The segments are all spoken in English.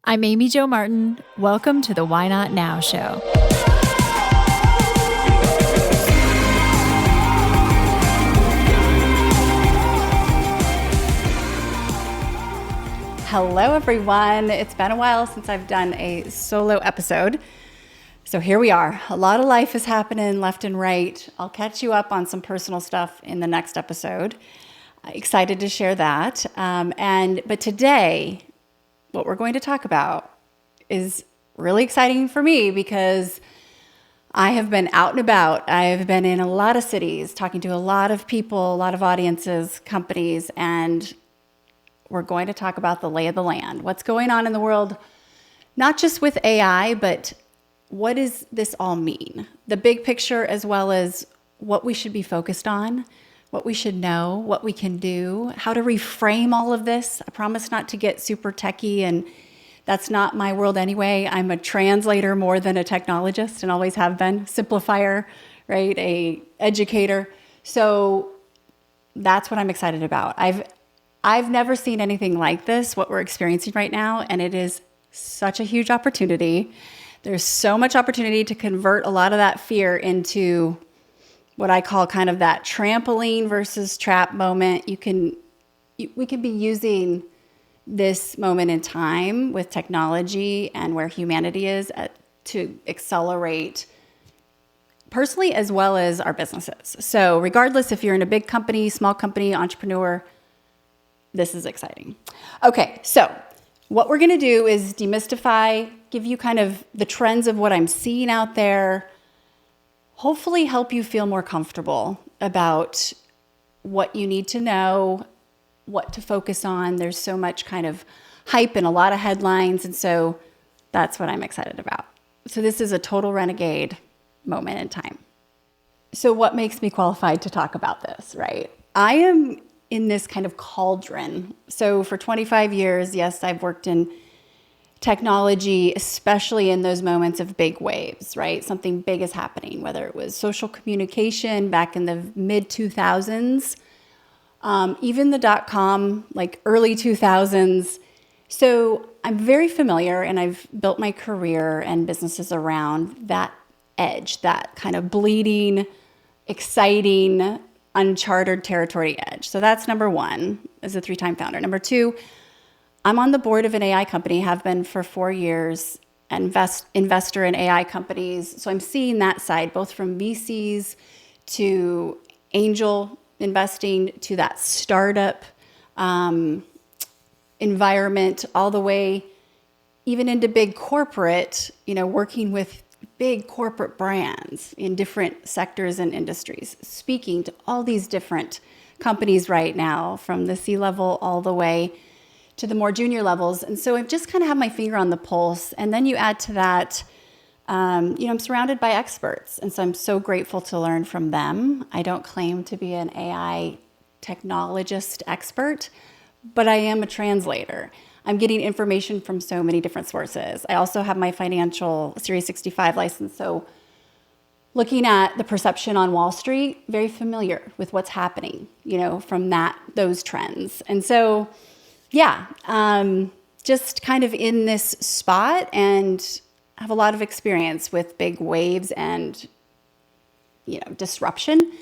I'm Amy Jo Martin. Welcome to the Why Not Now show. Hello, everyone. It's been a while since I've done a solo episode. So here we are. A lot of life is happening left and right. I'll catch you up on some personal stuff in the next episode. Excited to share that. But today, what we're going to talk about is really exciting for me because I have been out and about. I've been in a lot of cities, talking to a lot of people, a lot of audiences, companies, and we're going to talk about the lay of the land. What's going on in the world, not just with AI, but what does this all mean? The big picture, as well as what we should be focused on, what we should know, what we can do, how to reframe all of this. I promise not to get super techie, and that's not my world anyway. I'm a translator more than a technologist and always have been. Simplifier, right? A educator. So that's what I'm excited about. I've never seen anything like this, what we're experiencing right now, and it is such a huge opportunity. There's so much opportunity to convert a lot of that fear into what I call kind of that trampoline versus trap moment. We can be using this moment in time with technology and where humanity is to accelerate personally as well as our businesses. So regardless if you're in a big company, small company, entrepreneur, this is exciting. Okay, so what we're going to do is demystify, give you kind of the trends of what I'm seeing out there, hopefully help you feel more comfortable about what you need to know, what to focus on. There's so much kind of hype and a lot of headlines, and so that's what I'm excited about. So this is a total renegade moment in time. So what makes me qualified to talk about this, right? I am in this kind of cauldron. So for 25 years, yes, I've worked in technology, especially in those moments of big waves, right? Something big is happening, whether it was social communication back in the mid 2000s, even the .com, like early 2000s. So I'm very familiar, and I've built my career and businesses around that edge, that kind of bleeding, exciting, uncharted territory edge. So that's number one, as a 3-time founder. Number two, I'm on the board of an AI company, have been for 4 years, investor in AI companies. So I'm seeing that side, both from VCs to angel investing to that startup environment, all the way even into big corporate, working with big corporate brands in different sectors and industries, speaking to all these different companies right now, from the C-level all the way to the more junior levels. And so I've just kind of have my finger on the pulse. And then you add to that, I'm surrounded by experts. And so I'm so grateful to learn from them. I don't claim to be an AI technologist expert, but I am a translator. I'm getting information from so many different sources. I also have my financial Series 65 license. So looking at the perception on Wall Street, very familiar with what's happening, from those trends. And so, just kind of in this spot and have a lot of experience with big waves and, disruption.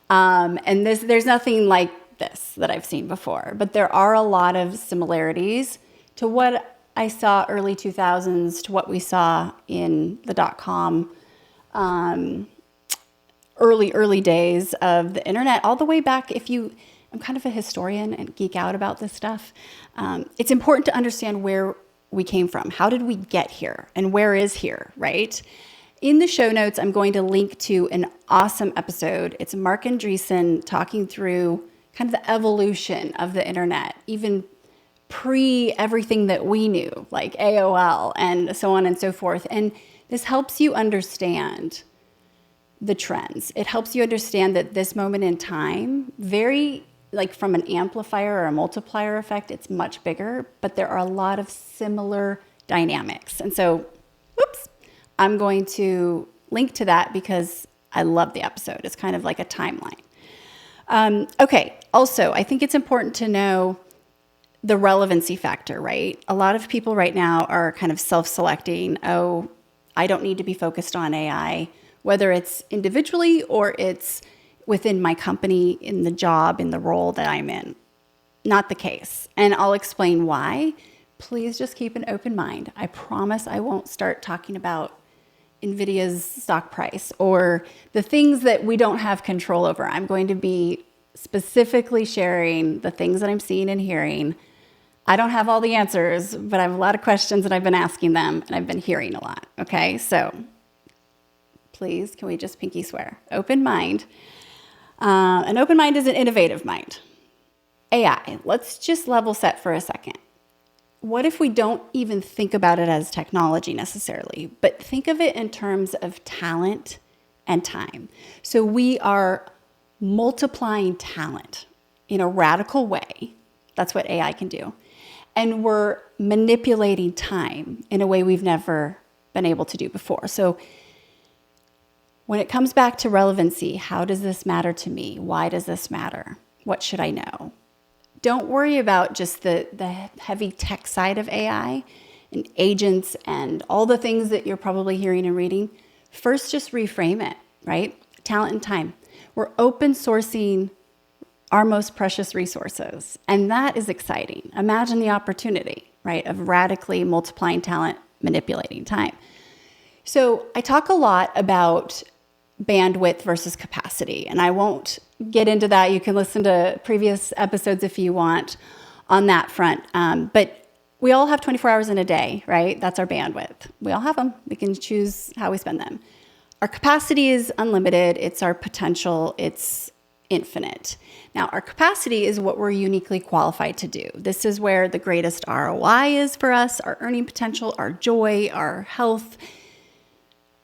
And there's nothing like this that I've seen before, but there are a lot of similarities to what I saw early 2000s to what we saw in the .com early days of the internet, all the way back. I'm kind of a historian and geek out about this stuff. It's important to understand where we came from. How did we get here? And where is here, right? In the show notes, I'm going to link to an awesome episode. It's Mark Andreessen talking through kind of the evolution of the internet, even pre everything that we knew, like AOL and so on and so forth. And this helps you understand the trends. It helps you understand that this moment in time, very like from an amplifier or a multiplier effect, it's much bigger, but there are a lot of similar dynamics. And so, I'm going to link to that because I love the episode. It's kind of like a timeline. Okay. Also, I think it's important to know the relevancy factor, right? A lot of people right now are kind of self-selecting. Oh, I don't need to be focused on AI, whether it's individually or it's within my company, in the job, in the role that I'm in. Not the case. And I'll explain why. Please just keep an open mind. I promise I won't start talking about NVIDIA's stock price or the things that we don't have control over. I'm going to be specifically sharing the things that I'm seeing and hearing. I don't have all the answers, but I have a lot of questions and I've been asking them and I've been hearing a lot. Okay, so please, can we just pinky swear? Open mind. An open mind is an innovative mind. AI, let's just level set for a second. What if we don't even think about it as technology necessarily, but think of it in terms of talent and time? So we are multiplying talent in a radical way. That's what AI can do. And we're manipulating time in a way we've never been able to do before. So when it comes back to relevancy, how does this matter to me? Why does this matter? What should I know? Don't worry about just the heavy tech side of AI and agents and all the things that you're probably hearing and reading. First, just reframe it, right? Talent and time. We're open sourcing our most precious resources, and that is exciting. Imagine the opportunity, right, of radically multiplying talent, manipulating time. So I talk a lot about bandwidth versus capacity, and I won't get into that. You can listen to previous episodes if you want on that front. But we all have 24 hours in a day, right? That's our bandwidth. We all have them. We can choose how we spend them. Our capacity is unlimited. It's our potential. It's infinite. Now, our capacity is what we're uniquely qualified to do. This is where the greatest ROI is for us, our earning potential, our joy, our health.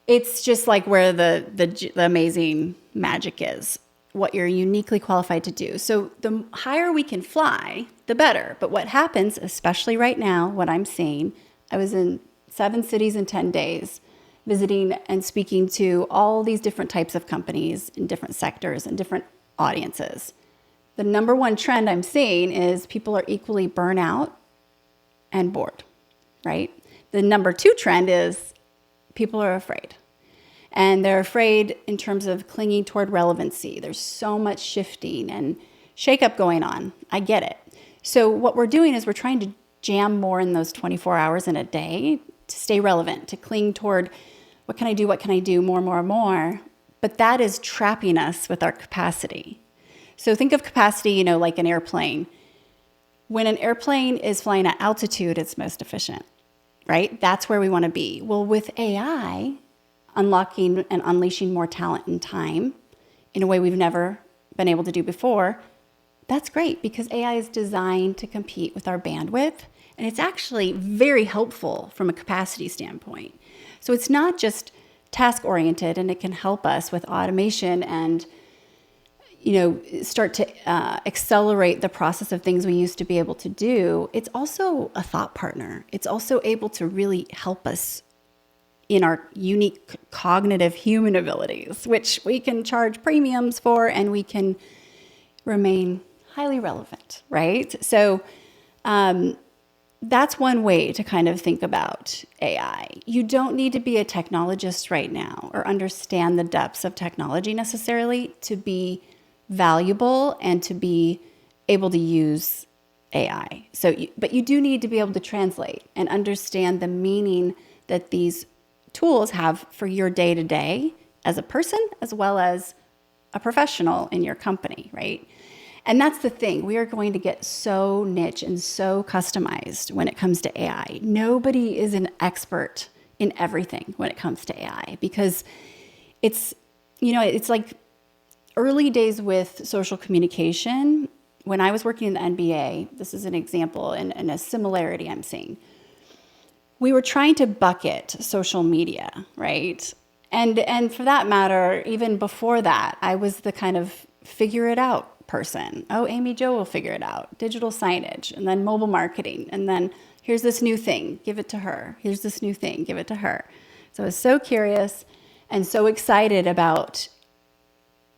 It's just like where the amazing magic is, what you're uniquely qualified to do. So the higher we can fly, the better. But what happens, especially right now, what I'm seeing, I was in 7 cities in 10 days, visiting and speaking to all these different types of companies in different sectors and different audiences. The number one trend I'm seeing is people are equally burnt out and bored, right? The number 2 trend is people are afraid. And they're afraid in terms of clinging toward relevancy. There's so much shifting and shakeup going on. I get it. So what we're doing is we're trying to jam more in those 24 hours in a day to stay relevant, to cling toward what can I do, more. But that is trapping us with our capacity. So think of capacity, like an airplane. When an airplane is flying at altitude, it's most efficient, right? That's where we want to be. Well, with AI, unlocking and unleashing more talent and time in a way we've never been able to do before, that's great because AI is designed to compete with our bandwidth, and it's actually very helpful from a capacity standpoint. So it's not just task-oriented, and it can help us with automation and start to accelerate the process of things we used to be able to do. It's also a thought partner. It's also able to really help us in our unique cognitive human abilities, which we can charge premiums for, and we can remain highly relevant, right? So that's one way to kind of think about AI. You don't need to be a technologist right now or understand the depths of technology necessarily to be valuable and to be able to use AI. But you do need to be able to translate and understand the meaning that these tools have for your day-to-day as a person as well as a professional in your company, right? And that's the thing. We are going to get so niche and so customized when it comes to AI. Nobody is an expert in everything when it comes to AI because it's like early days with social communication. When I was working in the NBA, this is an example and a similarity I'm seeing. We were trying to bucket social media, right? And for that matter, even before that, I was the kind of figure it out person. Oh, Amy Jo will figure it out. Digital signage, and then mobile marketing, and then here's this new thing, give it to her. Here's this new thing, give it to her. So I was so curious and so excited about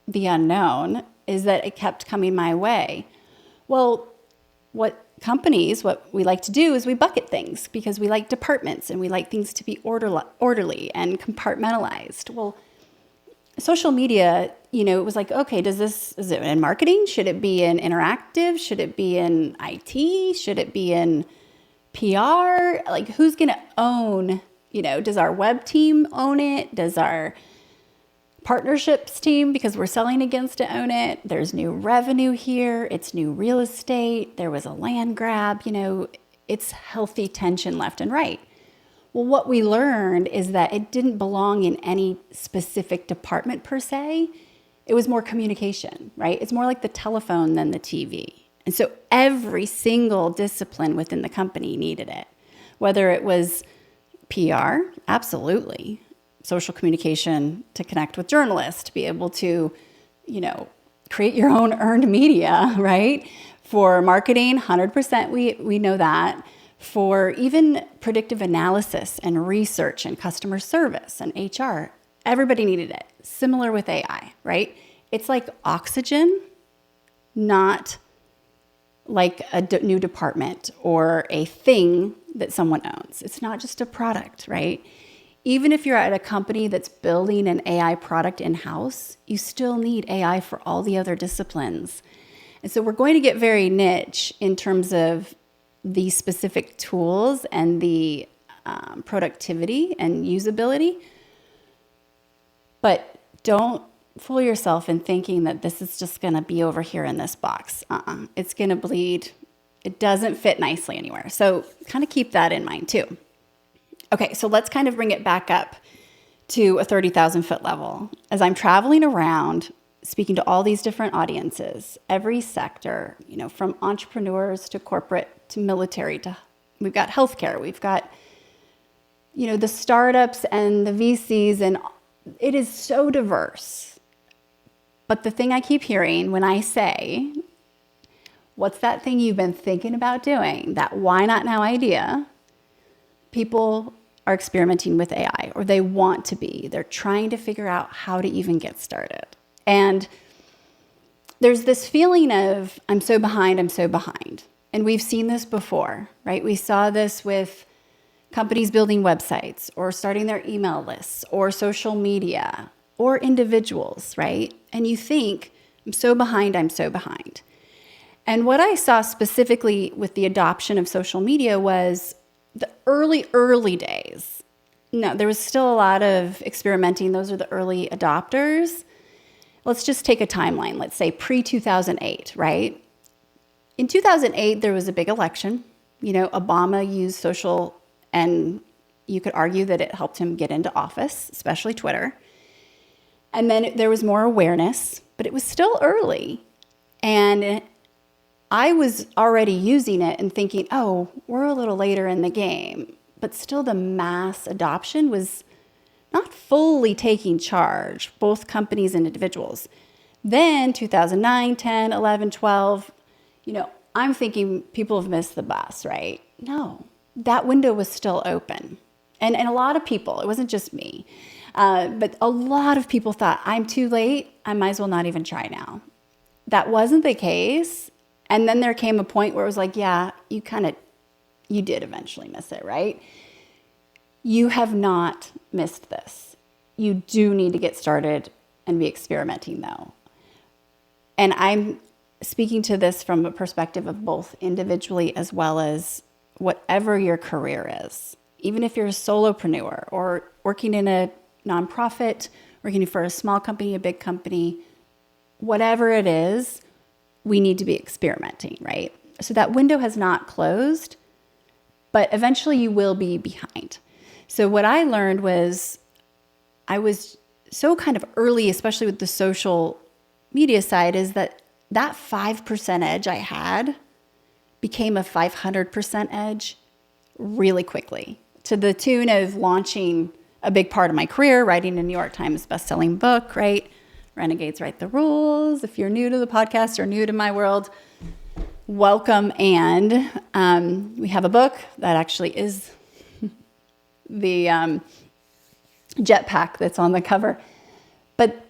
the unknown is that it kept coming my way. Well, what companies, what we like to do is we bucket things because we like departments and we like things to be orderly and compartmentalized. Well, social media, it was like, okay, is it in marketing? Should it be in interactive? Should it be in IT? Should it be in PR? Like, who's going to own, does our web team own it? Does our partnerships team, because we're selling against it, own it? There's new revenue here. It's new real estate. There was a land grab, it's healthy tension left and right. Well, what we learned is that it didn't belong in any specific department per se. It was more communication, right? It's more like the telephone than the TV. And so every single discipline within the company needed it. Whether it was PR, absolutely. Social communication to connect with journalists, to be able to, create your own earned media, right? For marketing, 100% we know that. For even predictive analysis and research and customer service and HR, everybody needed it. Similar with AI, right? It's like oxygen, not like a new department or a thing that someone owns. It's not just a product, right? Even if you're at a company that's building an AI product in-house, you still need AI for all the other disciplines. And so we're going to get very niche in terms of the specific tools and the productivity and usability. But don't fool yourself in thinking that this is just going to be over here in this box. It's going to bleed. It doesn't fit nicely anywhere. So kind of keep that in mind too. Okay, so let's kind of bring it back up to a 30,000 foot level. As I'm traveling around, speaking to all these different audiences, every sector, from entrepreneurs to corporate to military we've got healthcare, we've got, the startups and the VCs, and it is so diverse. But the thing I keep hearing when I say, what's that thing you've been thinking about doing, that why not now idea, people are experimenting with AI, or they want to be. They're trying to figure out how to even get started. And there's this feeling of, I'm so behind. And we've seen this before, right? We saw this with companies building websites or starting their email lists or social media or individuals, right? And you think, I'm so behind. And what I saw specifically with the adoption of social media was the early days. No, there was still a lot of experimenting. Those are the early adopters. Let's just take a timeline. Let's say pre-2008, right? In 2008, there was a big election. Obama used social, and you could argue that it helped him get into office, especially Twitter. And then there was more awareness, but it was still early. And I was already using it and thinking, oh, we're a little later in the game. But still the mass adoption was not fully taking charge, both companies and individuals. Then 2009, 10, 11, 12, I'm thinking people have missed the bus, right? No, that window was still open. And a lot of people, it wasn't just me, but a lot of people thought, I'm too late, I might as well not even try now. That wasn't the case. And then there came a point where it was like, yeah, you did eventually miss it, right? You have not missed this. You do need to get started and be experimenting though. And I'm speaking to this from a perspective of both individually as well as whatever your career is. Even if you're a solopreneur or working in a nonprofit, working for a small company, a big company, whatever it is, we need to be experimenting, right? So that window has not closed, but eventually you will be behind. So what I learned was I was so kind of early, especially with the social media side, is that 5% edge I had became a 500% edge really quickly, to the tune of launching a big part of my career, writing a New York Times bestselling book, right? Renegades Write the Rules. If you're new to the podcast or new to my world, welcome. And we have a book that actually is the jetpack that's on the cover. But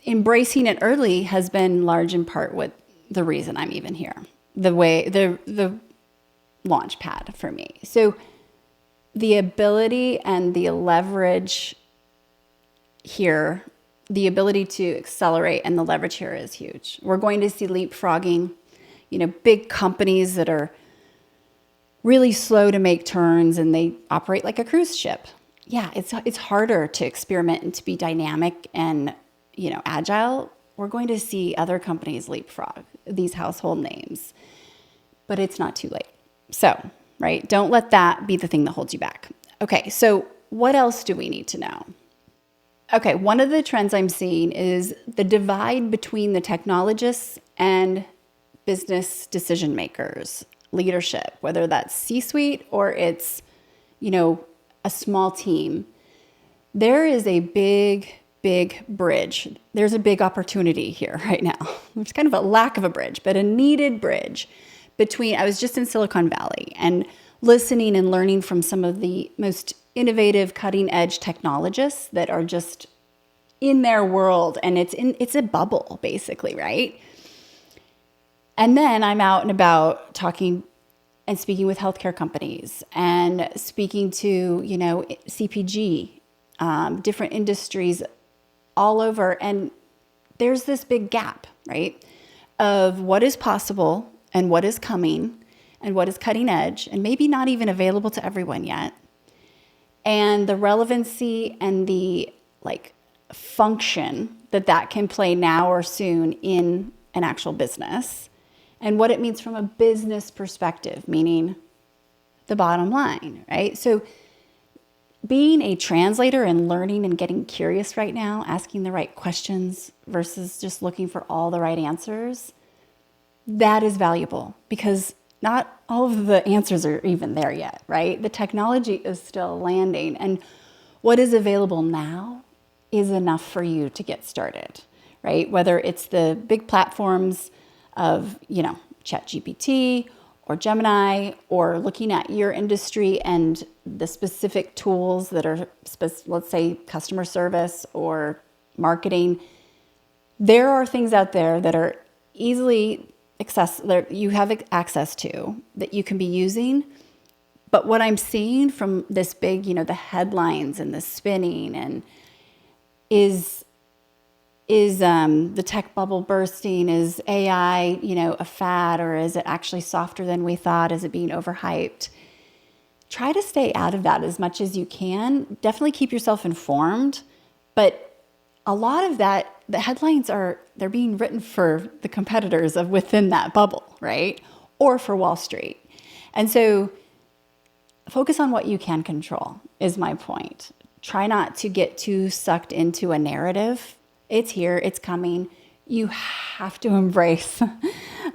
embracing it early has been large in part what the reason I'm even here. The launch pad for me. So the ability and the leverage here, the ability to accelerate and the leverage here is huge. We're going to see leapfrogging, big companies that are really slow to make turns and they operate like a cruise ship. Yeah, it's harder to experiment and to be dynamic and, agile. We're going to see other companies leapfrog these household names, but it's not too late. So, right, don't let that be the thing that holds you back. Okay, so what else do we need to know? Okay, one of the trends I'm seeing is the divide between the technologists and business decision makers, leadership, whether that's C-suite or it's, a small team. There is a big bridge. There's a big opportunity here right now. There's kind of a lack of a bridge, but a needed bridge between, I was just in Silicon Valley and listening and learning from some of the most innovative, cutting edge technologists that are just in their world. And it's a bubble basically, right? And then I'm out and about talking and speaking with healthcare companies and speaking to, CPG, different industries all over. And there's this big gap, right, of what is possible and what is coming and what is cutting edge and maybe not even available to everyone yet. And the relevancy and the function that can play now or soon in an actual business and what it means from a business perspective, meaning the bottom line, right? So being a translator and learning and getting curious right now, asking the right questions versus just looking for all the right answers, that is valuable because not all of the answers are even there yet, right? The technology is still landing, and what is available now is enough for you to get started, right? Whether it's the big platforms of, ChatGPT or Gemini, or looking at your industry and the specific tools that are, let's say, customer service or marketing. There are things out there that are easily accessible, you have access to, that you can be using. But what I'm seeing from this big, the headlines and the spinning and is the tech bubble bursting? Is AI, a fad, or is it actually softer than we thought? Is it being overhyped? Try to stay out of that as much as you can. Definitely keep yourself informed, but a lot of that, the headlines they're being written for the competitors of within that bubble, right? Or for Wall Street. And so focus on what you can control is my point. Try not to get too sucked into a narrative. It's here, it's coming. You have to embrace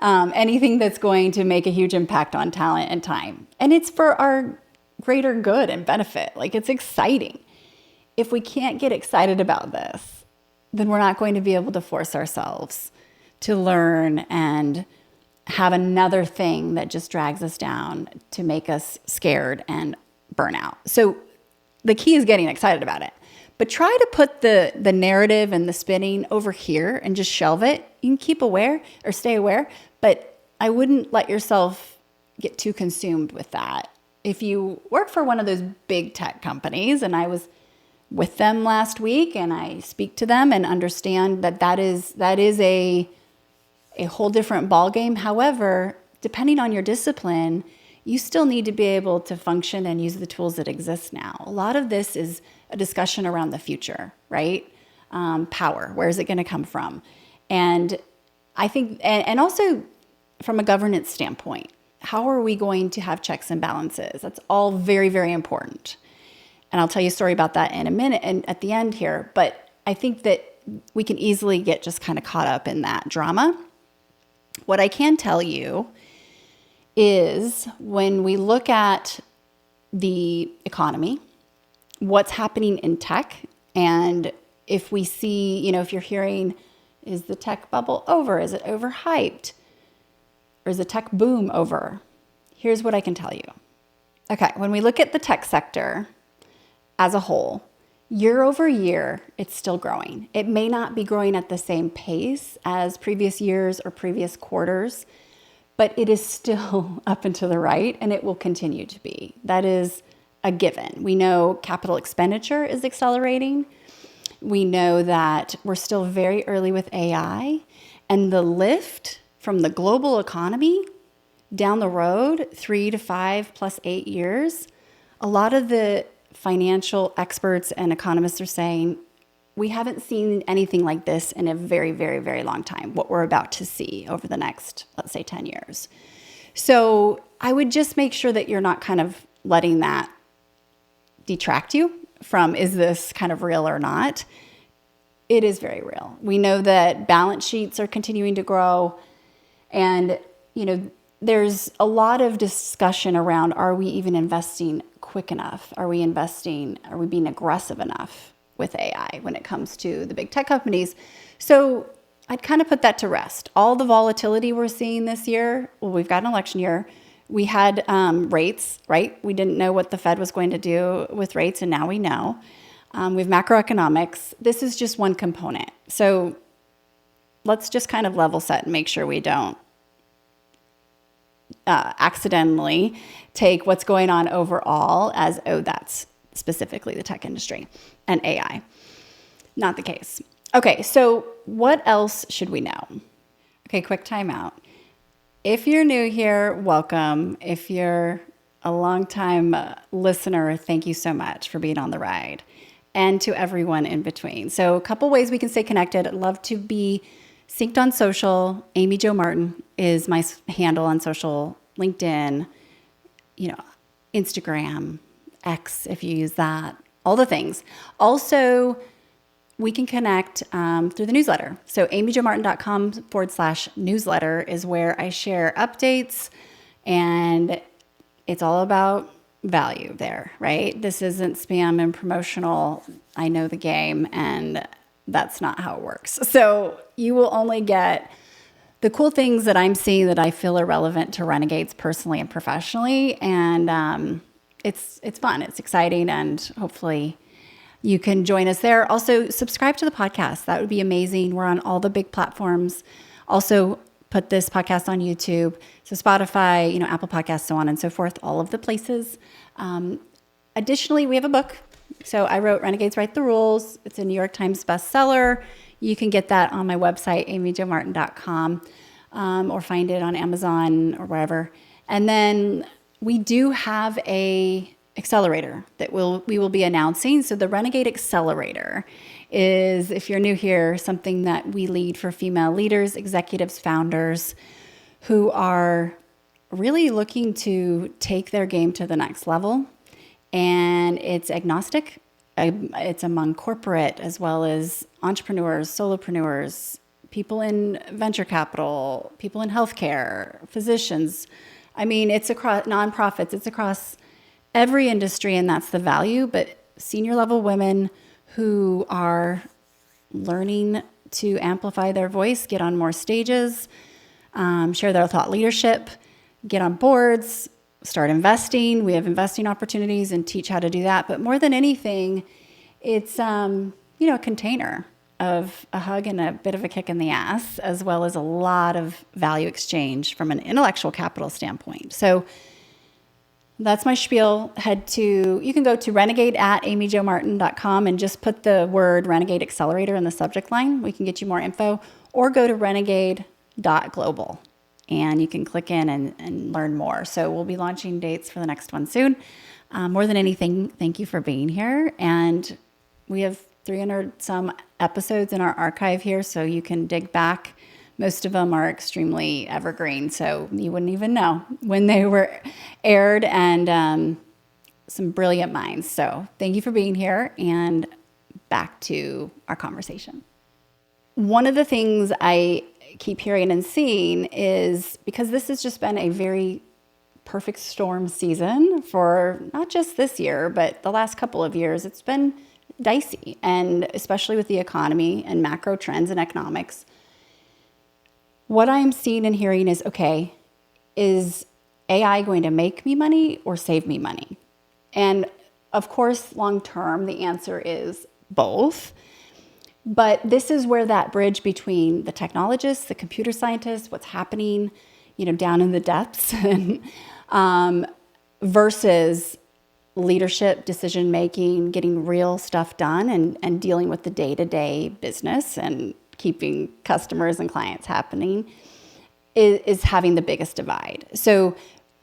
anything that's going to make a huge impact on talent and time. And it's for our greater good and benefit. It's exciting. If we can't get excited about this, then we're not going to be able to force ourselves to learn and have another thing that just drags us down to make us scared and burn out. So the key is getting excited about it. But try to put the narrative and the spinning over here and just shelve it. You can keep aware or stay aware, but I wouldn't let yourself get too consumed with that. If you work for one of those big tech companies, and I was with them last week and I speak to them and understand that is a whole different ballgame. However, depending on your discipline, you still need to be able to function and use the tools that exist now. A lot of this is a discussion around the future, right? Power, where is it going to come from? And I think, and also from a governance standpoint, how are we going to have checks and balances? That's all very, very important. And I'll tell you a story about that in a minute and at the end here. But I think that we can easily get just kind of caught up in that drama. What I can tell you is when we look at the economy, what's happening in tech, and if we see, if you're hearing, is the tech bubble over? Is it overhyped? Or is the tech boom over? Here's what I can tell you. Okay, when we look at the tech sector as a whole, year over year, it's still growing. It may not be growing at the same pace as previous years or previous quarters, but it is still up and to the right, and it will continue to be. That is a given. We know capital expenditure is accelerating. We know that we're still very early with AI, and the lift from the global economy down the road, 3 to 5 plus 8 years, a lot of the financial experts and economists are saying, we haven't seen anything like this in a very, very, very long time, what we're about to see over the next, let's say, 10 years. So I would just make sure that you're not kind of letting that detract you from, is this kind of real or not? It is very real. We know that balance sheets are continuing to grow. And, there's a lot of discussion around, are we even investing quick enough? Are we being aggressive enough with AI when it comes to the big tech companies? So I'd kind of put that to rest. All the volatility we're seeing this year, well, we've got an election year. We had rates, right? We didn't know what the Fed was going to do with rates, and now we know. We have macroeconomics. This is just one component. So let's just kind of level set and make sure we don't accidentally take what's going on overall as, oh, that's specifically the tech industry and AI. Not the case. Okay, so what else should we know? Okay, quick timeout. If you're new here, welcome. If you're a longtime listener, thank you so much for being on the ride, and to everyone in between. So a couple ways we can stay connected. I'd love to be synced on social. Amy Jo Martin is my handle on social, LinkedIn, Instagram, X, if you use that, all the things. Also, we can connect through the newsletter. So amyjomartin.com/newsletter is where I share updates, and it's all about value there, right? This isn't spam and promotional. I know the game, and that's not how it works. So you will only get the cool things that I'm seeing that I feel are relevant to Renegades personally and professionally. And it's fun. It's exciting. And hopefully you can join us there. Also, subscribe to the podcast. That would be amazing. We're on all the big platforms. Also, put this podcast on YouTube. So Spotify, Apple Podcasts, so on and so forth, all of the places. Additionally, we have a book. So I wrote Renegades Write the Rules. It's a New York Times bestseller. You can get that on my website, amyjomartin.com, or find it on Amazon or wherever. And then we do have a accelerator that we will be announcing. So the Renegade Accelerator is, if you're new here, something that we lead for female leaders, executives, founders who are really looking to take their game to the next level. And it's agnostic. It's among corporate as well as entrepreneurs, solopreneurs, people in venture capital, people in healthcare, physicians. I mean, it's across nonprofits. It's across every industry, and that's the value. But senior level women who are learning to amplify their voice, get on more stages, share their thought leadership, get on boards, start investing. We have investing opportunities and teach how to do that. But more than anything, it's a container of a hug and a bit of a kick in the ass, as well as a lot of value exchange from an intellectual capital standpoint. So that's my spiel. You can go to renegade@amyjomartin.com and just put the word Renegade Accelerator in the subject line. We can get you more info, or go to renegade.global. And you can click in and learn more. So we'll be launching dates for the next one soon. More than anything, thank you for being here. And we have 300 some episodes in our archive here, so you can dig back. Most of them are extremely evergreen, so you wouldn't even know when they were aired, and some brilliant minds. So thank you for being here, and back to our conversation. One of the things I keep hearing and seeing is, because this has just been a very perfect storm season for not just this year, but the last couple of years, it's been dicey, and especially with the economy and macro trends and economics. What I'm seeing and hearing is, okay, is AI going to make me money or save me money? And of course, long term, the answer is both. But this is where that bridge between the technologists, the computer scientists, what's happening, down in the depths, versus leadership, decision making, getting real stuff done, and dealing with the day-to-day business and keeping customers and clients happening is having the biggest divide. So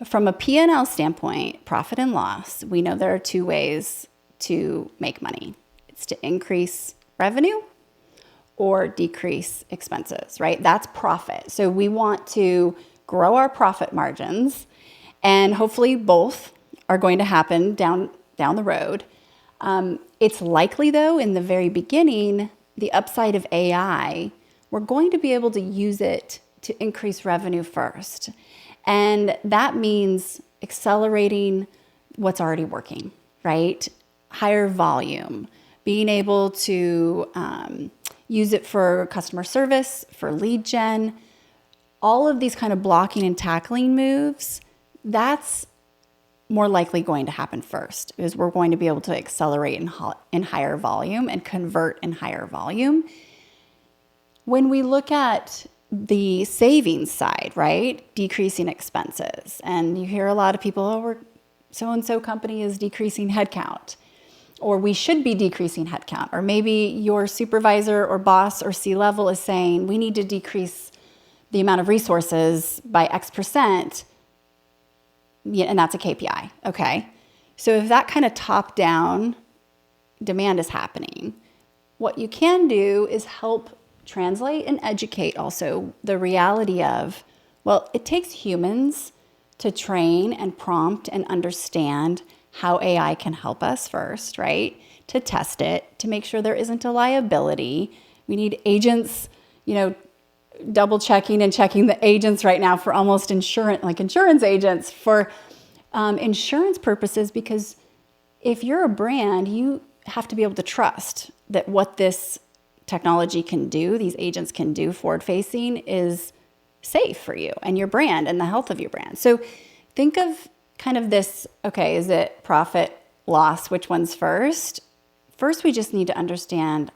from a P&L standpoint, profit and loss, we know there are two ways to make money. It's to increase revenue or decrease expenses, right? That's profit. So we want to grow our profit margins, and hopefully both are going to happen down the road. It's likely, though, in the very beginning, the upside of AI, we're going to be able to use it to increase revenue first. And that means accelerating what's already working, right? Higher volume, being able to use it for customer service, for lead gen, all of these kind of blocking and tackling moves, that's more likely going to happen first, because we're going to be able to accelerate in higher volume and convert in higher volume. When we look at the savings side, right? Decreasing expenses. And you hear a lot of people, we're so-and-so company is decreasing headcount, or we should be decreasing headcount. Or maybe your supervisor or boss or C-level is saying, we need to decrease the amount of resources by X%. Yeah, and that's a KPI. Okay. So if that kind of top-down demand is happening, what you can do is help translate and educate also the reality of, well, it takes humans to train and prompt and understand how AI can help us first, right? To test it, to make sure there isn't a liability. We need agents, double checking and checking the agents right now for almost insurance agents for insurance purposes, because if you're a brand, you have to be able to trust that what this technology can do, these agents can do forward facing, is safe for you and your brand and the health of your brand. So think of kind of this, okay, is it profit, loss, which one's first? First, we just need to understand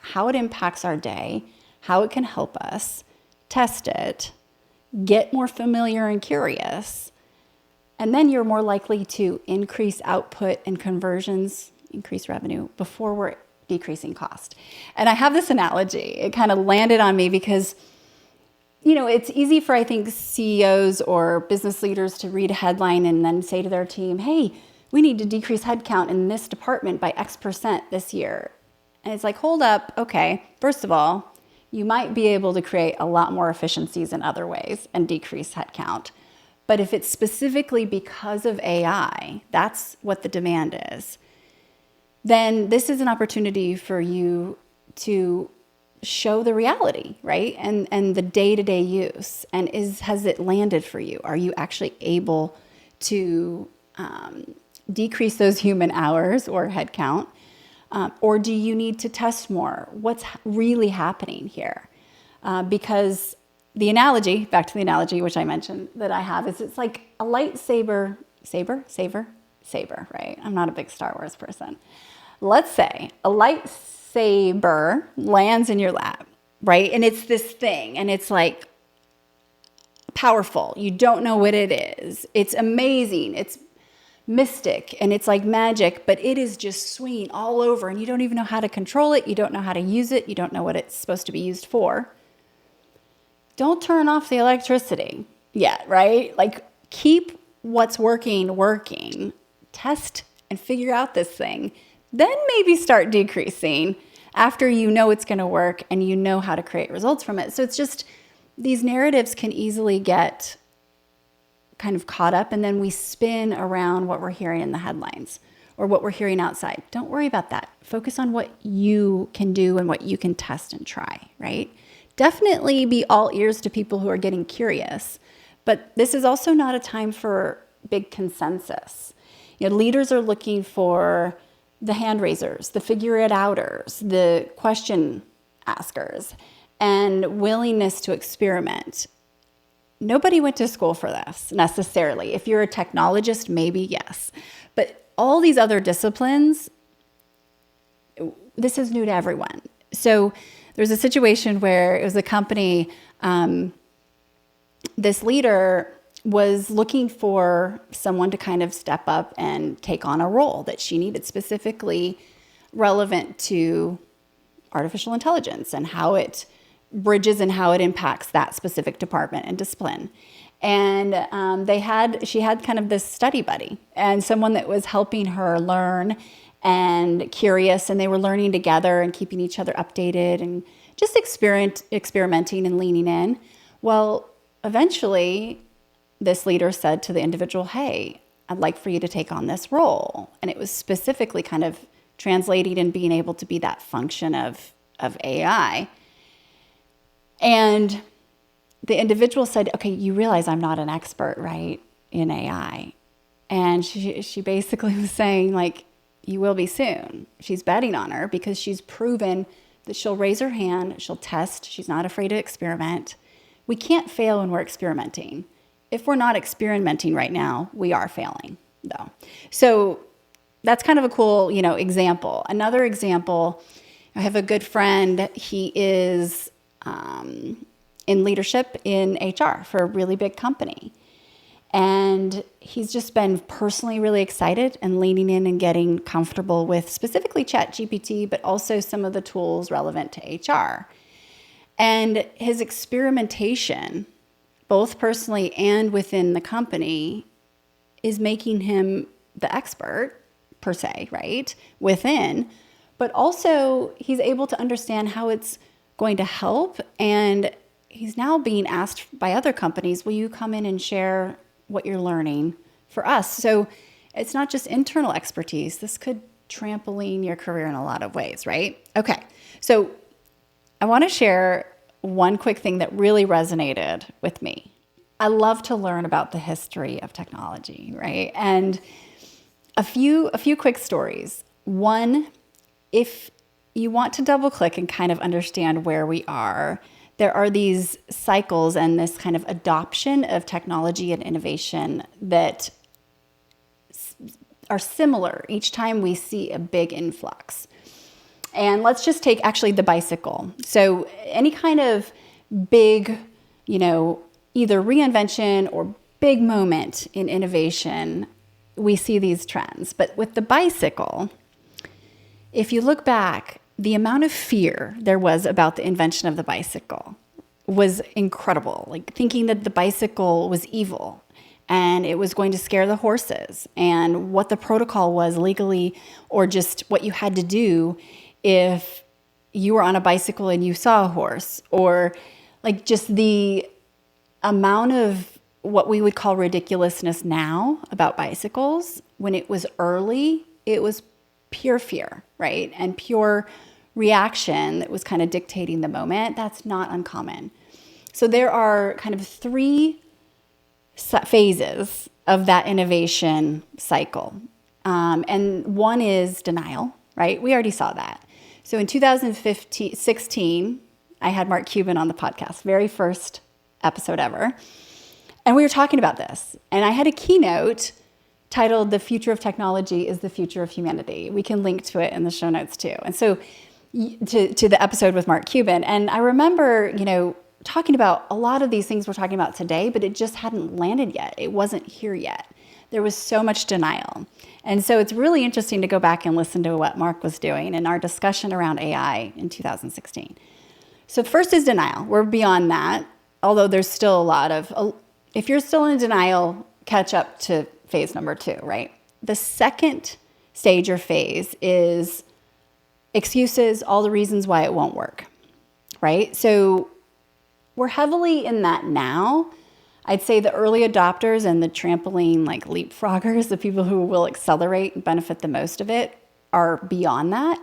how it impacts our day, how it can help us, test it, get more familiar and curious, and then you're more likely to increase output and conversions, increase revenue before we're decreasing cost. And I have this analogy. It kind of landed on me because, it's easy for, I think, CEOs or business leaders to read a headline and then say to their team, hey, we need to decrease headcount in this department by X% this year. And it's like, hold up. Okay. First of all, you might be able to create a lot more efficiencies in other ways and decrease headcount. But if it's specifically because of AI, that's what the demand is, then this is an opportunity for you to show the reality, right? And the day-to-day use. And has it landed for you? Are you actually able to decrease those human hours or headcount? Or do you need to test more? What's really happening here? Because back to the analogy, which I mentioned that I have, is it's like a lightsaber, saber, right? I'm not a big Star Wars person. Let's say a lightsaber lands in your lap, right? And it's this thing, and it's like powerful. You don't know what it is. It's amazing. It's mystic, and it's like magic, but it is just swinging all over, and you don't even know how to control it. You don't know how to use it. You don't know what it's supposed to be used for. Don't turn off the electricity yet, right? Like, keep what's working, test and figure out this thing. Then maybe start decreasing after you know it's going to work and you know how to create results from it. So it's just, these narratives can easily get kind of caught up, and then we spin around what we're hearing in the headlines or what we're hearing outside. Don't worry about that. Focus on what you can do and what you can test and try, right? Definitely be all ears to people who are getting curious, but this is also not a time for big consensus. Leaders are looking for the hand raisers, the figure it outers, the question askers, and willingness to experiment. Nobody went to school for this necessarily. If you're a technologist, maybe yes. But all these other disciplines, this is new to everyone. So there's a situation where it was a company this leader was looking for someone to kind of step up and take on a role that she needed, specifically relevant to artificial intelligence and how it bridges and how it impacts that specific department and discipline. And she had kind of this study buddy and someone that was helping her learn and curious, and they were learning together and keeping each other updated and just experimenting and leaning in. Well, eventually, this leader said to the individual, hey, I'd like for you to take on this role. And it was specifically kind of translating and being able to be that function of AI. And the individual said, okay, you realize I'm not an expert, right, in AI. And she basically was saying, like, you will be soon. She's betting on her because she's proven that she'll raise her hand, she'll test, she's not afraid to experiment. We can't fail when we're experimenting. If we're not experimenting right now, we are failing, though. So that's kind of a cool, example. Another example, I have a good friend. He is in leadership in HR for a really big company. And he's just been personally really excited and leaning in and getting comfortable with specifically ChatGPT, but also some of the tools relevant to HR. And his experimentation, both personally and within the company, is making him the expert, per se, right, within. But also, he's able to understand how it's going to help. And he's now being asked by other companies, will you come in and share what you're learning for us? So it's not just internal expertise. This could trampoline your career in a lot of ways, right? Okay, so I want to share one quick thing that really resonated with me. I love to learn about the history of technology, right? And a few quick stories. One, if you want to double click and kind of understand where we are, there are these cycles and this kind of adoption of technology and innovation that are similar each time we see a big influx. And let's just take actually the bicycle. So any kind of big, either reinvention or big moment in innovation, we see these trends. But with the bicycle, if you look back, the amount of fear there was about the invention of the bicycle was incredible. Like thinking that the bicycle was evil and it was going to scare the horses, and what the protocol was legally, or just what you had to do if you were on a bicycle and you saw a horse, or like just the amount of what we would call ridiculousness now about bicycles. When it was early, it was pure fear, right? And pure reaction that was kind of dictating the moment. That's not uncommon. So there are kind of three phases of that innovation cycle. And one is denial, right? We already saw that. So in 2016, I had Mark Cuban on the podcast, very first episode ever. And we were talking about this. And I had a keynote titled, "The Future of Technology is the Future of Humanity." We can link to it in the show notes too. And so to the episode with Mark Cuban. And I remember, talking about a lot of these things we're talking about today, but it just hadn't landed yet. It wasn't here yet. There was so much denial. And so it's really interesting to go back and listen to what Mark was doing in our discussion around AI in 2016. So first is denial. We're beyond that, although there's still a lot of, if you're still in denial, catch up to phase number 2, right? The second stage or phase is excuses, all the reasons why it won't work, right? So we're heavily in that now. I'd say the early adopters and the trampoline like leapfroggers, the people who will accelerate and benefit the most of it, are beyond that.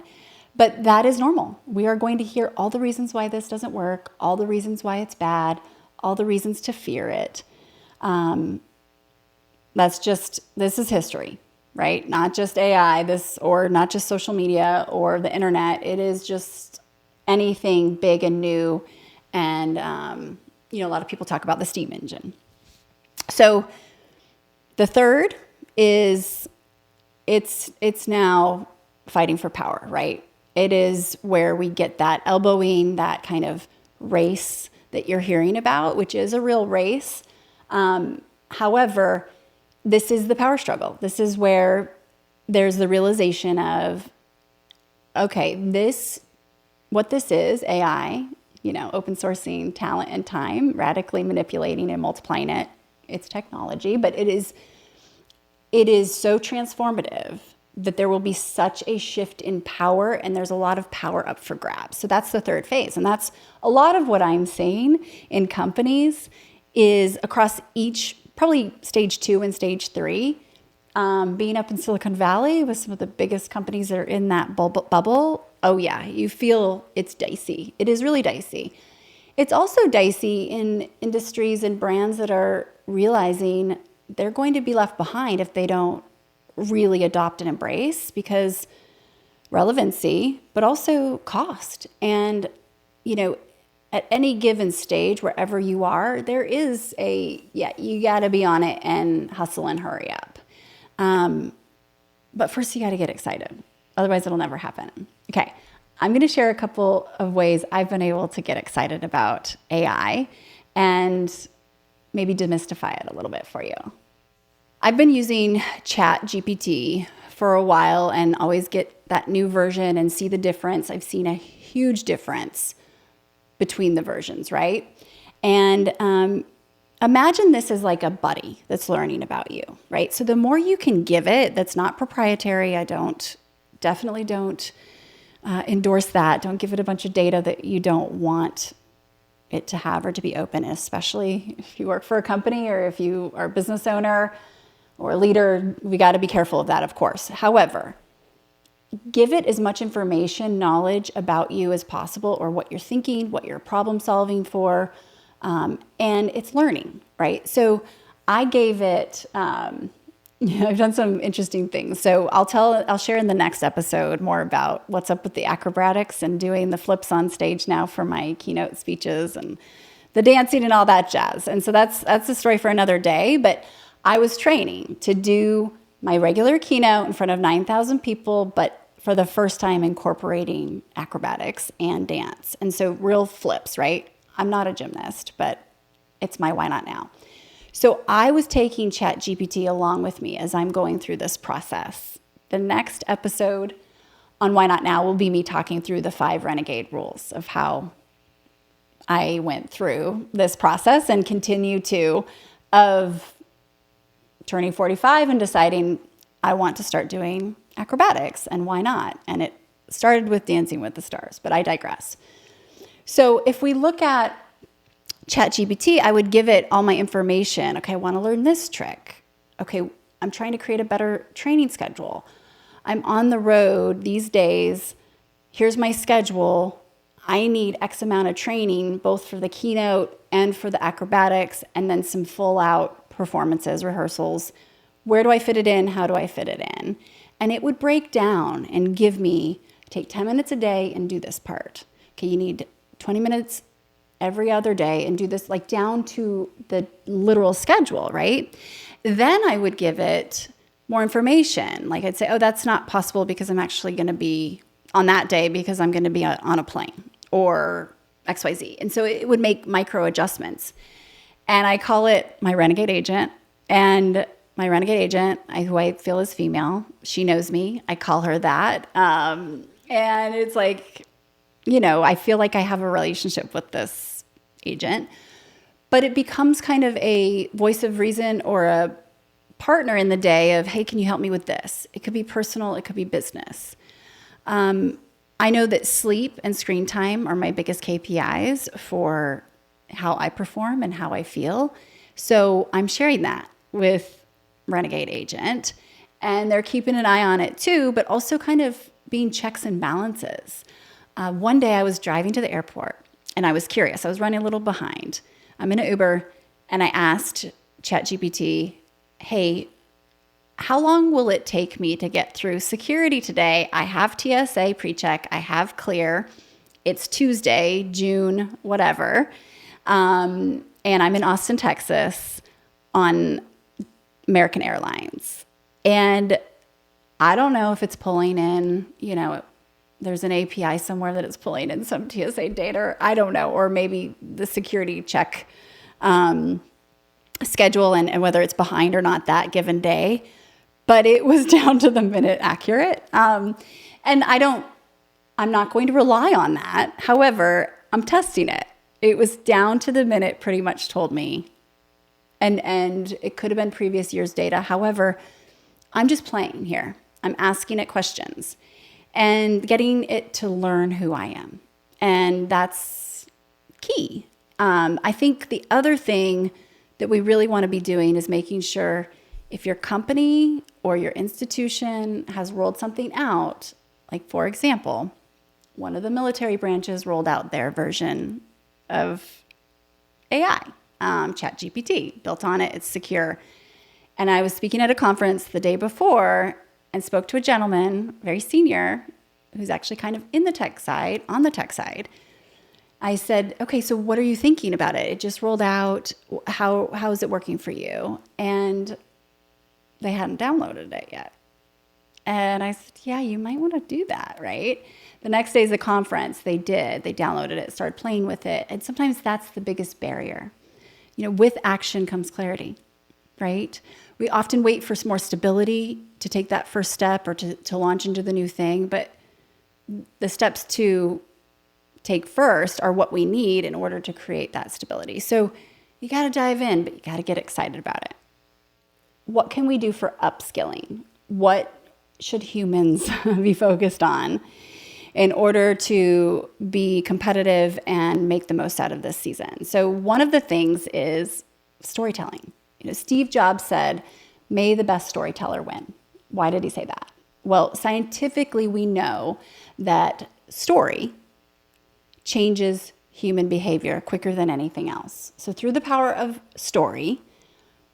But that is normal. We are going to hear all the reasons why this doesn't work, all the reasons why it's bad, all the reasons to fear it. This is history, right? Not just AI, or not just social media or the internet. It is just anything big and new. And, a lot of people talk about the steam engine. So the third is it's now fighting for power, right? It is where we get that elbowing, that kind of race that you're hearing about, which is a real race. However, this is the power struggle. This is where there's the realization of, okay, what this is, AI, open sourcing talent and time, radically manipulating and multiplying it. It's technology, but it is so transformative that there will be such a shift in power, and there's a lot of power up for grabs. So that's the third phase. And that's a lot of what I'm seeing in companies is across each, probably stage 2 and stage 3, being up in Silicon Valley with some of the biggest companies that are in that bubble. Oh yeah, you feel it's dicey. It is really dicey. It's also dicey in industries and brands that are realizing they're going to be left behind if they don't really adopt and embrace, because relevancy, but also cost. And, at any given stage, wherever you are, there is you got to be on it and hustle and hurry up. But first you got to get excited. Otherwise it'll never happen. Okay. I'm going to share a couple of ways I've been able to get excited about AI and maybe demystify it a little bit for you. I've been using ChatGPT for a while and always get that new version and see the difference. I've seen a huge difference between the versions, right? And imagine this as like a buddy that's learning about you, right? So the more you can give it, that's not proprietary. I definitely don't endorse that. Don't give it a bunch of data that you don't want it to have or to be open, especially if you work for a company or if you are a business owner or a leader. We got to be careful of that, of course. However, give it as much information, knowledge about you as possible, or what you're thinking, what you're problem solving for, and it's learning, right? So I gave it, I've done some interesting things. So I'll share in the next episode more about what's up with the acrobatics and doing the flips on stage now for my keynote speeches and the dancing and all that jazz. And so that's a story for another day. But I was training to do my regular keynote in front of 9,000 people, but for the first time incorporating acrobatics and dance. And so real flips, right? I'm not a gymnast, but it's my why not now. So I was taking ChatGPT along with me as I'm going through this process. The next episode on Why Not Now will be me talking through the 5 Renegade rules of how I went through this process and continue to, of turning 45 and deciding I want to start doing acrobatics, and why not? And it started with Dancing with the Stars, but I digress. So if we look at ChatGPT, I would give it all my information. Okay, I want to learn this trick. Okay, I'm trying to create a better training schedule. I'm on the road these days. Here's my schedule. I need X amount of training, both for the keynote and for the acrobatics, and then some full out performances, rehearsals. Where do I fit it in? How do I fit it in? And it would break down and give me, take 10 minutes a day and do this part. Okay, you need 20 minutes every other day and do this, like down to the literal schedule, right? Then I would give it more information. Like I'd say, oh, that's not possible because I'm actually going to be on that day because I'm going to be on a plane or XYZ. And so it would make micro adjustments. And I call it my Renegade agent. And my Renegade agent, who I feel is female, she knows me. I call her that. And it's like, I feel like I have a relationship with this agent. But it becomes kind of a voice of reason or a partner in the day of, hey, can you help me with this? It could be personal. It could be business. I know that sleep and screen time are my biggest KPIs for how I perform and how I feel. So I'm sharing that with Renegade Agent, and they're keeping an eye on it too, but also kind of being checks and balances. One day I was driving to the airport and I was curious. I was running a little behind. I'm in an Uber and I asked ChatGPT, hey, how long will it take me to get through security today? I have TSA pre-check. I have clear. It's Tuesday, June, whatever. And I'm in Austin, Texas on American Airlines. And I don't know if it's pulling in, there's an API somewhere that it's pulling in some TSA data. I don't know. Or maybe the security check schedule and whether it's behind or not that given day, but it was down to the minute accurate. And I'm not going to rely on that. However, I'm testing it. It was down to the minute, pretty much told me. And it could have been previous year's data. However, I'm just playing here. I'm asking it questions and getting it to learn who I am. And that's key. I think the other thing that we really want to be doing is making sure if your company or your institution has rolled something out, like for example, one of the military branches rolled out their version of AI, ChatGPT, built on it, it's secure. And I was speaking at a conference the day before and spoke to a gentleman, very senior, who's actually kind of on the tech side. I said, okay, so what are you thinking about it? It just rolled out. How is it working for you? And they hadn't downloaded it yet. And I said, yeah, you might want to do that, right? The next day is the conference. They did. They downloaded it, started playing with it. And sometimes that's the biggest barrier. With action comes clarity, right? We often wait for some more stability to take that first step or to launch into the new thing. But the steps to take first are what we need in order to create that stability. So you got to dive in, but you got to get excited about it. What can we do for upskilling? What should humans be focused on in order to be competitive and make the most out of this season? So one of the things is storytelling. Steve Jobs said, "May the best storyteller win." Why did he say that? Well, scientifically, we know that story changes human behavior quicker than anything else. So through the power of story,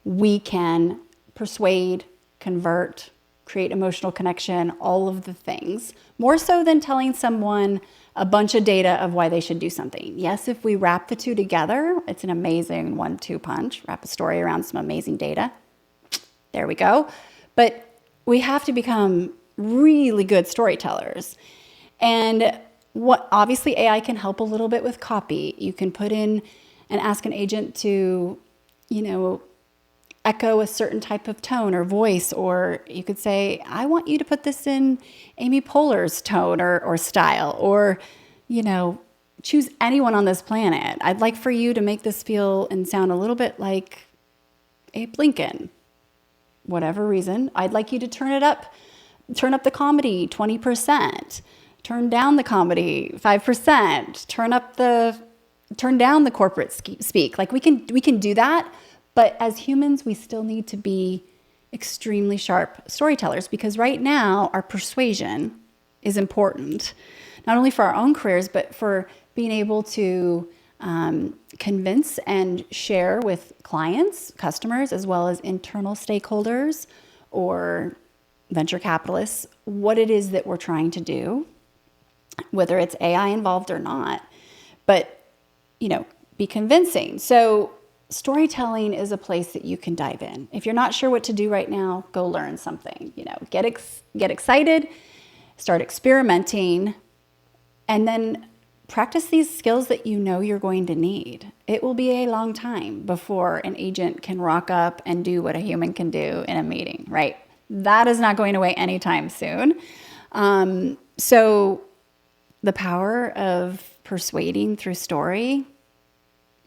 we can persuade, convert, create emotional connection, all of the things, more so than telling someone a bunch of data of why they should do something. Yes, if we wrap the two together, it's an amazing 1-2 punch. Wrap a story around some amazing data. There we go. But we have to become really good storytellers. And what obviously AI can help a little bit with copy. You can put in and ask an agent to, echo a certain type of tone or voice, or you could say, I want you to put this in Amy Poehler's tone or style, or, choose anyone on this planet. I'd like for you to make this feel and sound a little bit like Abe Lincoln. Whatever reason, I'd like you to turn up the comedy 20%, turn down the comedy 5%, turn down the corporate speak. Like we can do that, but as humans, we still need to be extremely sharp storytellers, because right now our persuasion is important, not only for our own careers, but for being able to convince and share with clients, customers, as well as internal stakeholders or venture capitalists, what it is that we're trying to do, whether it's AI involved or not, but, be convincing. So storytelling is a place that you can dive in. If you're not sure what to do right now, go learn something, get excited, start experimenting, and then practice these skills that you're going to need. It will be a long time before an agent can rock up and do what a human can do in a meeting, right? That is not going away anytime soon. So the power of persuading through story,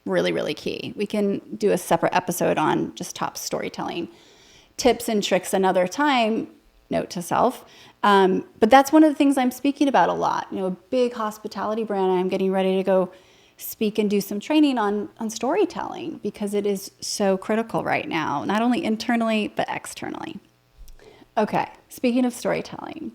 really, really key. We can do a separate episode on just top storytelling tips and tricks another time, note to self. But that's one of the things I'm speaking about a lot. A big hospitality brand, I'm getting ready to go speak and do some training on storytelling, because it is so critical right now, not only internally, but externally. Okay, speaking of storytelling,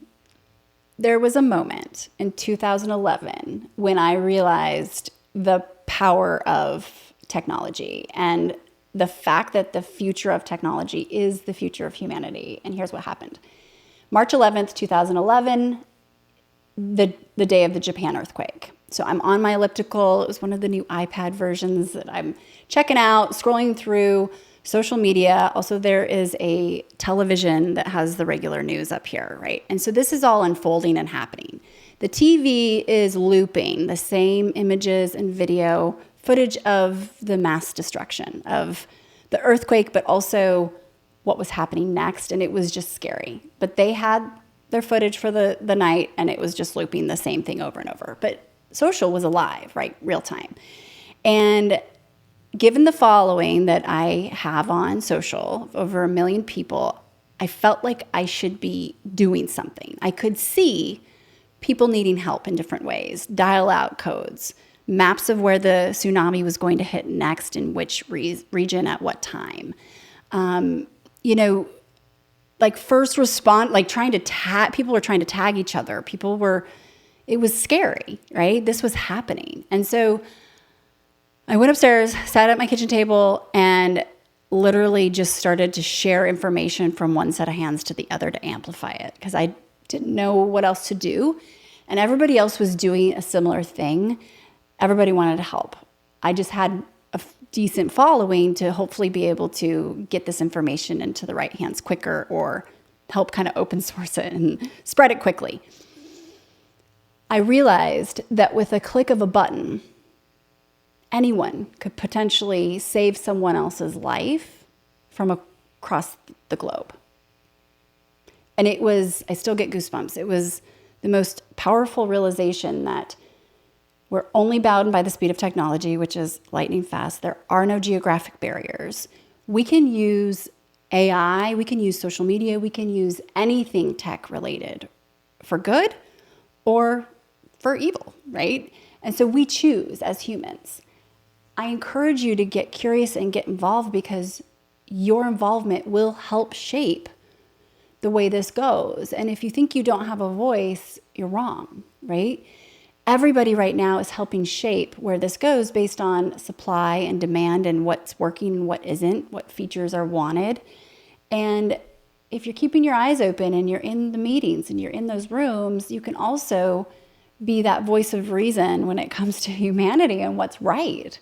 there was a moment in 2011 when I realized the power of technology and the fact that the future of technology is the future of humanity. And here's what happened. March 11th, 2011, the day of the Japan earthquake. So I'm on my elliptical. It was one of the new iPad versions that I'm checking out, scrolling through social media. Also, there is a television that has the regular news up here, right? And so this is all unfolding and happening. The TV is looping the same images and video footage of the mass destruction of the earthquake, but also what was happening next. And it was just scary. But they had their footage for the night, and it was just looping the same thing over and over. But social was alive, right? Real time. And given the following that I have on social, over 1 million people, I felt like I should be doing something. I could see people needing help in different ways, dial-out codes, maps of where the tsunami was going to hit next in which region at what time. Like first respond, like people were trying to tag each other. It was scary, right? This was happening. And so I went upstairs, sat at my kitchen table, and literally just started to share information from one set of hands to the other to amplify it, because I didn't know what else to do. And everybody else was doing a similar thing. Everybody wanted to help. I just had a decent following to hopefully be able to get this information into the right hands quicker, or help kind of open source it and spread it quickly. I realized that with a click of a button, anyone could potentially save someone else's life from across the globe. And I still get goosebumps. It was the most powerful realization that we're only bound by the speed of technology, which is lightning fast. There are no geographic barriers. We can use AI, we can use social media, we can use anything tech related for good or for evil, right? And so we choose as humans. I encourage you to get curious and get involved, because your involvement will help shape the way this goes. And if you think you don't have a voice, you're wrong, right? Everybody right now is helping shape where this goes based on supply and demand, and what's working and what isn't, what features are wanted. And if you're keeping your eyes open and you're in the meetings and you're in those rooms, you can also be that voice of reason when it comes to humanity and what's right.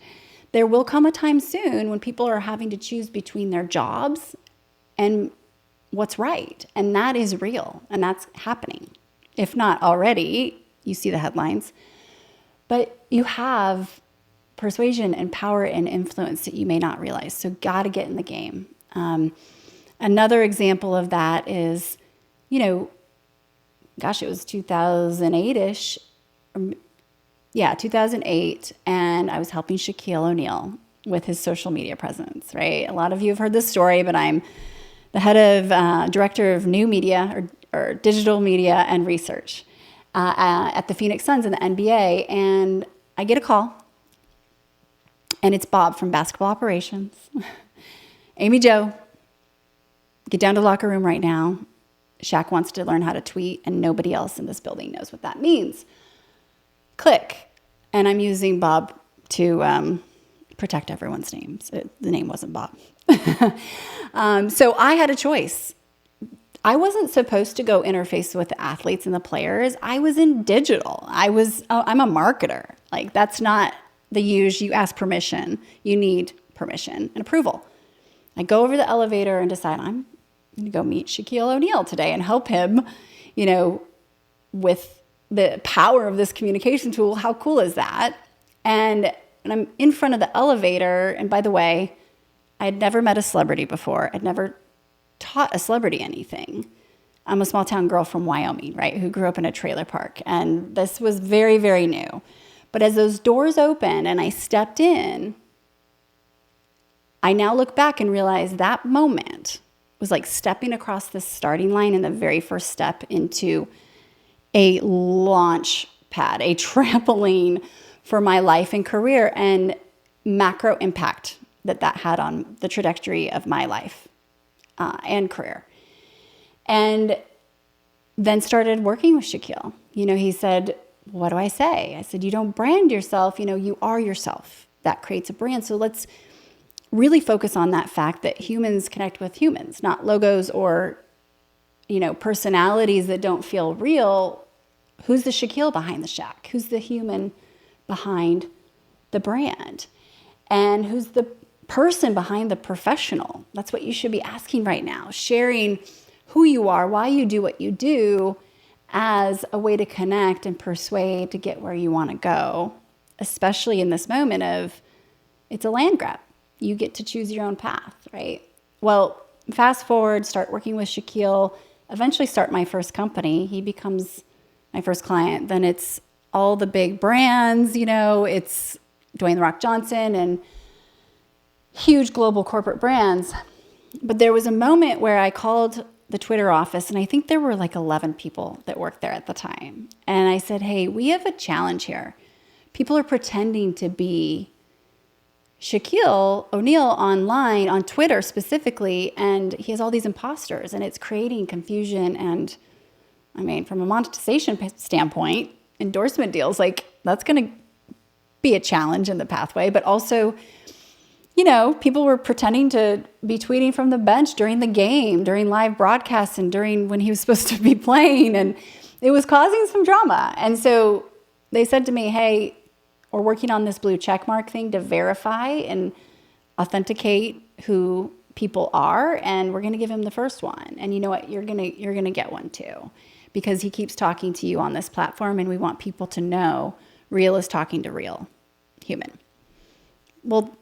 There will come a time soon when people are having to choose between their jobs and what's right. And that is real, and that's happening. If not already, you see the headlines. But you have persuasion and power and influence that you may not realize. So got to get in the game. Another example of that is, it was 2008-ish. 2008. And I was helping Shaquille O'Neal with his social media presence, right? A lot of you have heard this story, but I'm the head of director of new media or digital media and research at the Phoenix Suns in the NBA. And I get a call, and it's Bob from basketball operations. Amy Jo, get down to the locker room right now. Shaq wants to learn how to tweet, and nobody else in this building knows what that means. Click. And I'm using Bob to protect everyone's names. The name wasn't Bob. So I had a choice. I wasn't supposed to go interface with the athletes and the players. I was in digital. I'm a marketer. Like, that's not the use. You ask permission. You need permission and approval. I go over the elevator and decide I'm going to go meet Shaquille O'Neal today and help him, with the power of this communication tool. How cool is that? And I'm in front of the elevator. And by the way, I had never met a celebrity before. I'd never taught a celebrity anything. I'm a small town girl from Wyoming, right, who grew up in a trailer park. And this was very, very new. But as those doors opened and I stepped in, I now look back and realize that moment was like stepping across the starting line and the very first step into a launch pad, a trampoline for my life and career, and macro impact that had on the trajectory of my life and career. And then started working with Shaquille. He said, what do I say? I said, you don't brand yourself, you are yourself. That creates a brand. So let's really focus on that fact that humans connect with humans, not logos or, personalities that don't feel real. Who's the Shaquille behind the Shaq? Who's the human behind the brand? And who's the person behind the professional? That's what you should be asking right now. Sharing who you are, why you do what you do, as a way to connect and persuade to get where you want to go, especially in this moment of it's a land grab. You get to choose your own path, right? Well, fast forward, start working with Shaquille, eventually start my first company. He becomes my first client. Then it's all the big brands, it's Dwayne "The Rock" Johnson and huge global corporate brands. But there was a moment where I called the Twitter office, and I think there were like 11 people that worked there at the time. And I said, hey, we have a challenge here. People are pretending to be Shaquille O'Neal online, on Twitter specifically, and he has all these imposters, and it's creating confusion. And I mean, from a monetization standpoint, endorsement deals, like that's going to be a challenge in the pathway. But also, people were pretending to be tweeting from the bench during the game, during live broadcasts, and during when he was supposed to be playing. And it was causing some drama. And so they said to me, hey, we're working on this blue checkmark thing to verify and authenticate who people are. And we're going to give him the first one. And you know what? You're going to get one too, because he keeps talking to you on this platform. And we want people to know real is talking to real human. Well,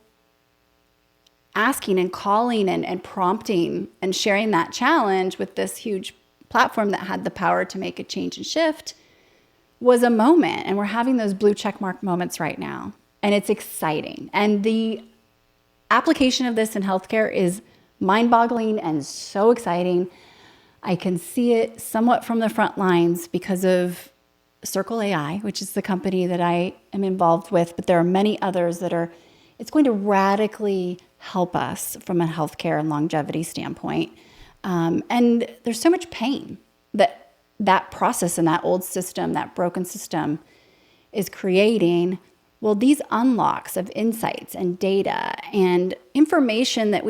asking and calling and prompting and sharing that challenge with this huge platform that had the power to make a change and shift was a moment. And we're having those blue checkmark moments right now. And it's exciting. And the application of this in healthcare is mind-boggling and so exciting. I can see it somewhat from the front lines because of Circle AI, which is the company that I am involved with, but there are many others it's going to radically help us from a healthcare and longevity standpoint. And there's so much pain that process and that old system, that broken system is creating. Well, these unlocks of insights and data and information that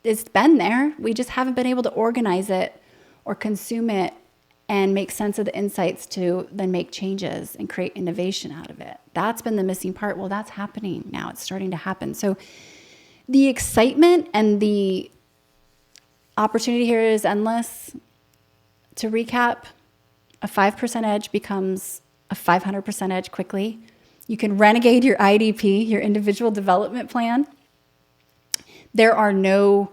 it's been there. We just haven't been able to organize it or consume it and make sense of the insights to then make changes and create innovation out of it. That's been the missing part. Well, that's happening now. It's starting to happen. So the excitement and the opportunity here is endless. To recap, a 5% edge becomes a 500% edge quickly. You can renegade your IDP, your individual development plan. There are no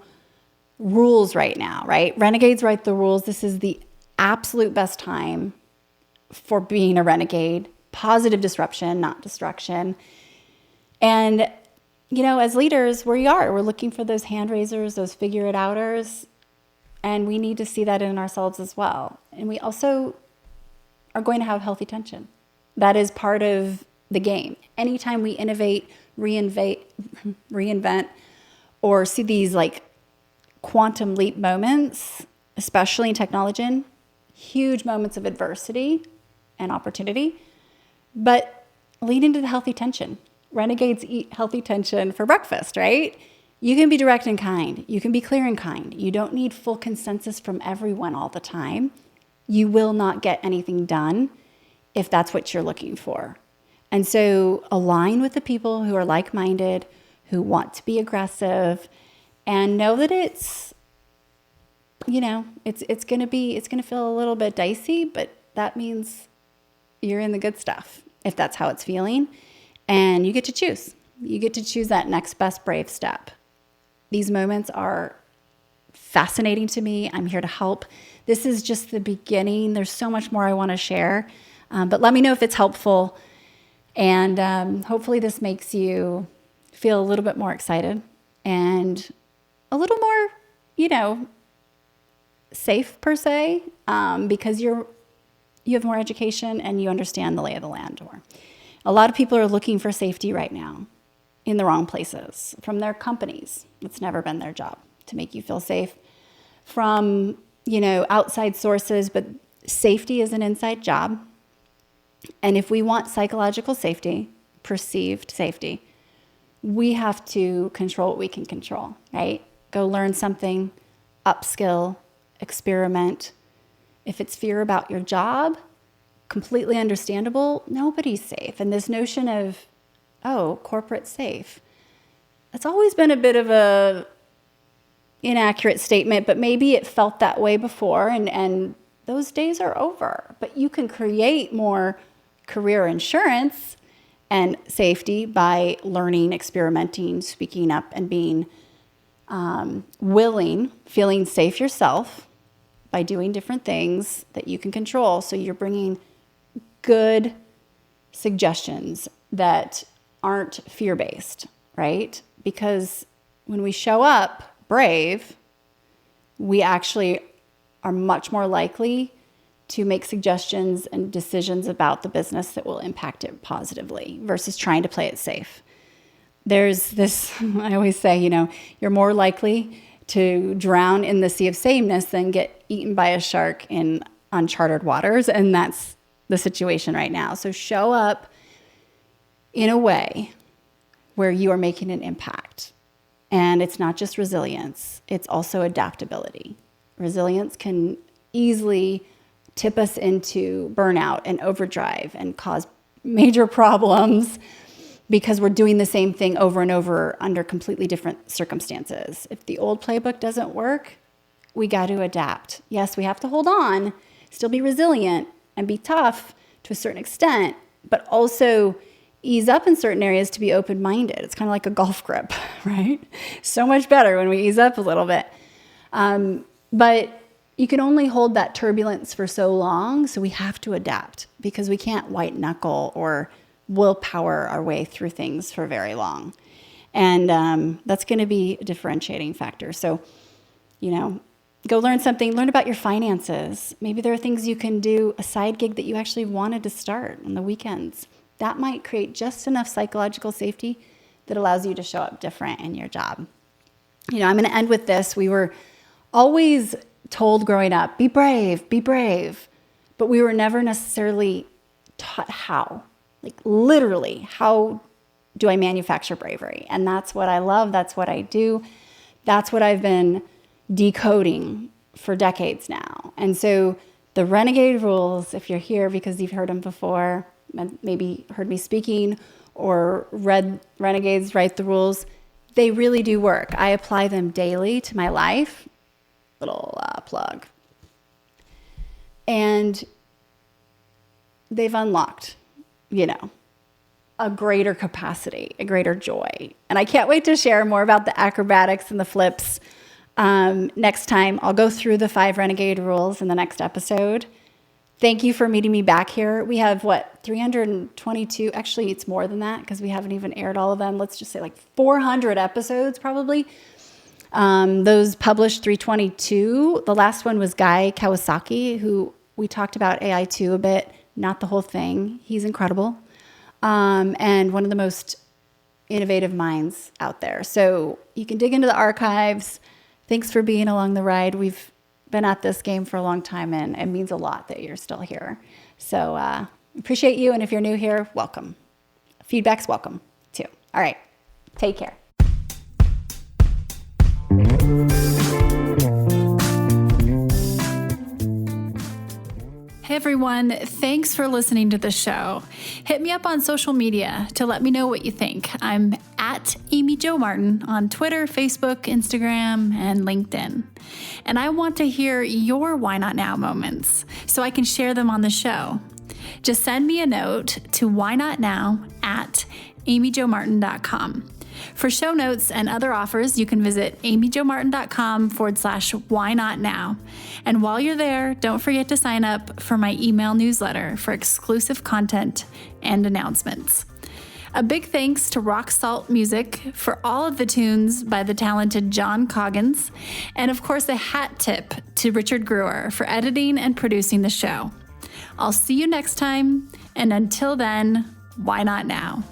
rules right now, right? Renegades write the rules. This is the absolute best time for being a renegade. Positive disruption, not destruction. And, as leaders, we're looking for those hand raisers, those figure it outers. And we need to see that in ourselves as well. And we also are going to have healthy tension. That is part of the game. Anytime we innovate, reinvent, or see these like quantum leap moments, especially in technology, huge moments of adversity and opportunity, but lead into the healthy tension. Renegades eat healthy tension for breakfast, right? You can be direct and kind. You can be clear and kind. You don't need full consensus from everyone all the time. You will not get anything done if that's what you're looking for. And so align with the people who are like-minded, who want to be aggressive, and know that it's going to feel a little bit dicey, but that means you're in the good stuff if that's how it's feeling. And you get to choose. You get to choose that next best brave step. These moments are fascinating to me. I'm here to help. This is just the beginning. There's so much more I want to share. But let me know if it's helpful. And hopefully this makes you feel a little bit more excited and a little more, safe per se, because you have more education and you understand the lay of the land. Or a lot of people are looking for safety right now in the wrong places from their companies. It's never been their job to make you feel safe from, outside sources, but safety is an inside job. And if we want psychological safety, perceived safety, we have to control what we can control, right? Go learn something, upskill, experiment. If it's fear about your job, completely understandable, nobody's safe. And this notion of, corporate safe, that's always been a bit of a inaccurate statement, but maybe it felt that way before, and those days are over. But you can create more career insurance and safety by learning, experimenting, speaking up, and being willing, feeling safe yourself by doing different things that you can control. So you're bringing good suggestions that aren't fear-based, right? Because when we show up brave, we actually are much more likely to make suggestions and decisions about the business that will impact it positively versus trying to play it safe. There's this, I always say, you're more likely to drown in the sea of sameness than get eaten by a shark in uncharted waters. And that's the situation right now. So show up in a way where you are making an impact. And it's not just resilience, it's also adaptability. Resilience can easily tip us into burnout and overdrive and cause major problems because we're doing the same thing over and over under completely different circumstances. If the old playbook doesn't work, we got to adapt. Yes, we have to hold on, still be resilient and be tough to a certain extent, but also ease up in certain areas to be open-minded. It's kind of like a golf grip, right? So much better when we ease up a little bit. But you can only hold that turbulence for so long, so we have to adapt because we can't white knuckle or willpower our way through things for very long. And that's going to be a differentiating factor. So, go learn something, learn about your finances. Maybe there are things you can do, a side gig that you actually wanted to start on the weekends. That might create just enough psychological safety that allows you to show up different in your job. I'm going to end with this. We were always told growing up, be brave, but we were never necessarily taught how. Like literally, how do I manufacture bravery? And that's what I love. That's what I do. That's what I've been decoding for decades now. And so the Renegade rules, if you're here because you've heard them before, maybe heard me speaking or read Renegades Write the Rules, they really do work. I apply them daily to my life. Little plug. And they've unlocked, a greater capacity, a greater joy. And I can't wait to share more about the acrobatics and the flips. Next time, I'll go through the 5 Renegade rules in the next episode. Thank you for meeting me back here. We have 322, actually it's more than that because we haven't even aired all of them. Let's just say 400 episodes probably. Those published 322. The last one was Guy Kawasaki, who we talked about AI2 a bit, not the whole thing. He's incredible. And one of the most innovative minds out there. So you can dig into the archives. Thanks for being along the ride. We've been at this game for a long time, and it means a lot that you're still here. So appreciate you. And if you're new here, welcome. Feedback's welcome too. All right. Take care. Hey everyone, thanks for listening to the show. Hit me up on social media to let me know what you think. I'm at Amy Jo Martin on Twitter, Facebook, Instagram, and LinkedIn. And I want to hear your Why Not Now moments so I can share them on the show. Just send me a note to whynotnow@amyjomartin.com. For show notes and other offers, you can visit amyjomartin.com/whynotnow. And while you're there, don't forget to sign up for my email newsletter for exclusive content and announcements. A big thanks to Rock Salt Music for all of the tunes by the talented John Coggins. And of course, a hat tip to Richard Brewer for editing and producing the show. I'll see you next time. And until then, why not now?